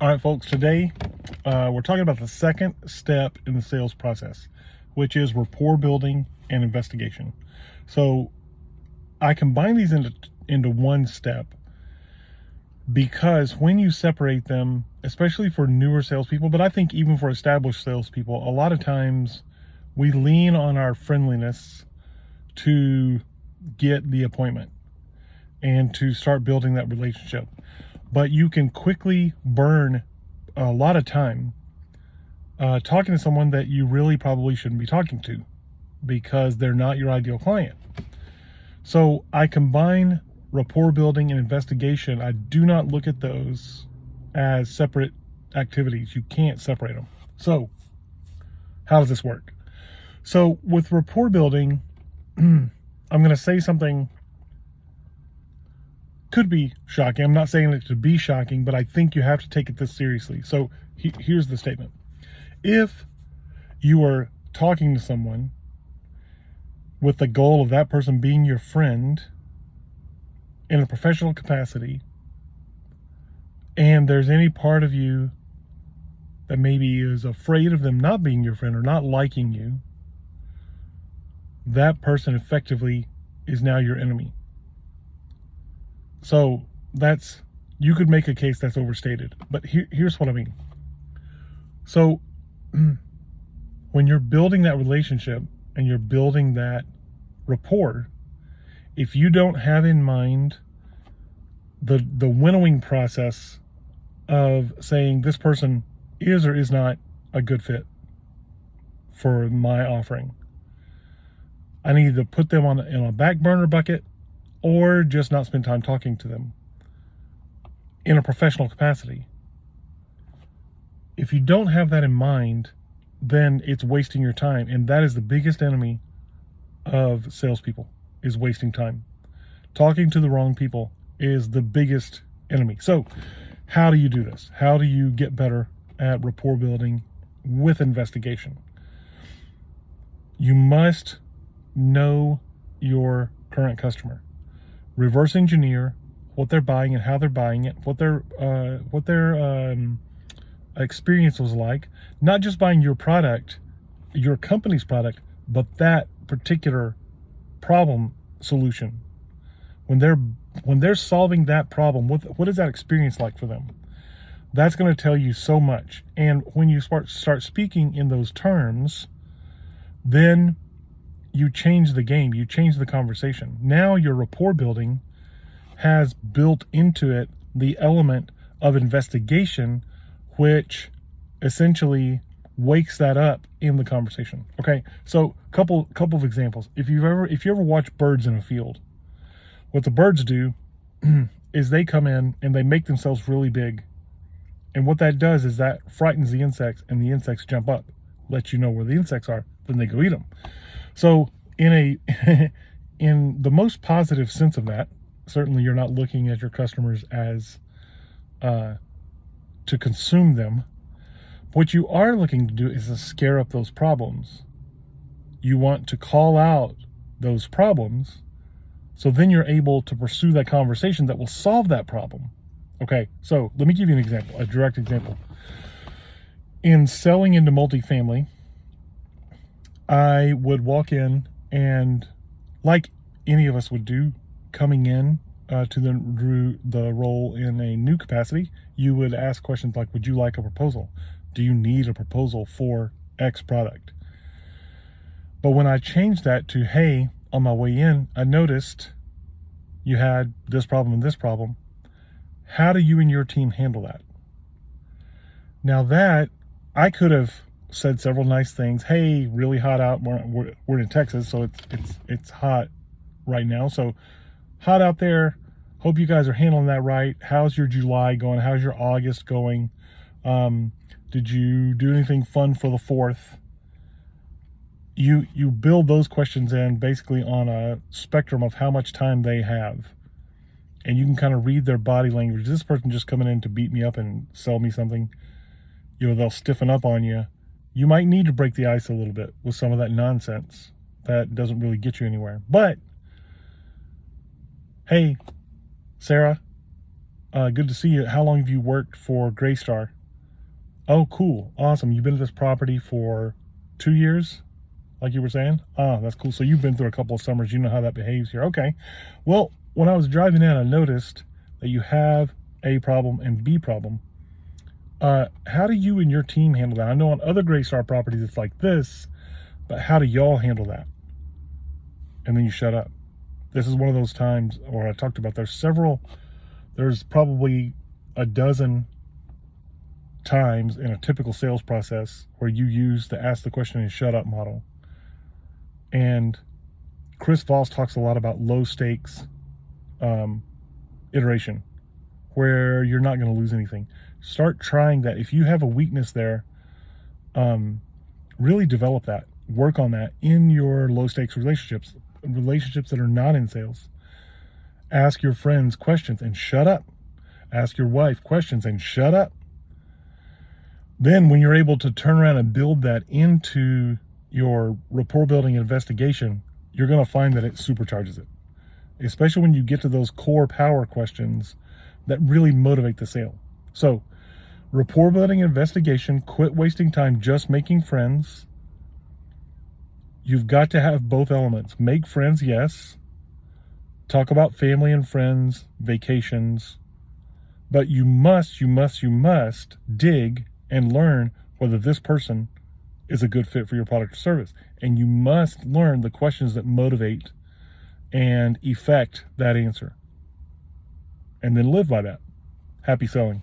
All right, folks, today we're talking about the second step in the sales process, which is rapport building and investigation. So I combine these into one step because when you separate them, especially for newer salespeople, but I think even for established salespeople, a lot of times we lean on our friendliness to get the appointment and to start building that relationship. But you can quickly burn a lot of time talking to someone that you really probably shouldn't be talking to because they're not your ideal client. So I combine rapport building and investigation. I do not look at those as separate activities. You can't separate them. So how does this work? So with rapport building, I'm going to say something could be shocking. I'm not saying it to be shocking, but I think you have to take it this seriously. So here's the statement. If you are talking to someone with the goal of that person being your friend in a professional capacity, and there's any part of you that maybe is afraid of them not being your friend or not liking you, that person effectively is now your enemy. So you could make a case that's overstated, but here's what I mean. So when you're building that relationship and you're building that rapport, if you don't have in mind the winnowing process of saying this person is or is not a good fit for my offering, I need to put them in a back burner bucket or just not spend time talking to them in a professional capacity. If you don't have that in mind, then it's wasting your time. And that is the biggest enemy of salespeople, is wasting time. Talking to the wrong people is the biggest enemy. So how do you do this? How do you get better at rapport building with investigation? You must know your current customer. Reverse engineer what they're buying and how they're buying it, what their experience was like. Not just buying your product, your company's product, but that particular problem solution. When they're solving that problem, what is that experience like for them? That's going to tell you so much. And when you start speaking in those terms, then you change the game, you change the conversation. Now your rapport building has built into it the element of investigation, which essentially wakes that up in the conversation. Okay, so couple of examples. If you ever watch birds in a field, what the birds do is they come in and they make themselves really big. And what that does is that frightens the insects, and the insects jump up, let you know where the insects are, then they go eat them. So in the most positive sense of that, certainly you're not looking at your customers as to consume them. What you are looking to do is to scare up those problems. You want to call out those problems, so then you're able to pursue that conversation that will solve that problem. Okay, so let me give you an example, a direct example. In selling into multifamily, I would walk in and, like any of us would do, coming in to the role in a new capacity, you would ask questions like, would you like a proposal? Do you need a proposal for X product? But when I changed that to, hey, on my way in, I noticed you had this problem and this problem. How do you and your team handle that? Now that I could have said several nice things. Hey, really hot out. We're in Texas, so it's hot right now. So hot out there. Hope you guys are handling that right. How's your July going? How's your August going? Did you do anything fun for the 4th? You build those questions in basically on a spectrum of how much time they have. And you can kind of read their body language. Is this person just coming in to beat me up and sell me something? They'll stiffen up on you. You might need to break the ice a little bit with some of that nonsense that doesn't really get you anywhere. But, hey, Sarah, Good to see you. How long have you worked for Graystar? Oh, cool. Awesome. You've been at this property for 2 years, like you were saying? Ah, that's cool. So you've been through a couple of summers. You know how that behaves here. Okay. Well, when I was driving in, I noticed that you have A problem and B problem. How do you and your team handle that? I know on other Graystar properties it's like this, but how do y'all handle that? And then you shut up. This is one of those times where I talked about there's probably a dozen times in a typical sales process where you use the ask the question and shut up model. And Chris Voss talks a lot about low stakes iteration, where you're not going to lose anything. Start trying that. If you have a weakness there, really develop that. Work on that in your low stakes relationships that are not in sales. Ask your friends questions and shut up. Ask your wife questions and shut up. Then when you're able to turn around and build that into your rapport building investigation, you're going to find that it supercharges it, especially when you get to those core power questions that really motivate the sale. So rapport building investigation, quit wasting time just making friends. You've got to have both elements. Make friends, yes. Talk about family and friends, vacations. But you must dig and learn whether this person is a good fit for your product or service. And you must learn the questions that motivate and effect that answer. And then live by that. Happy selling.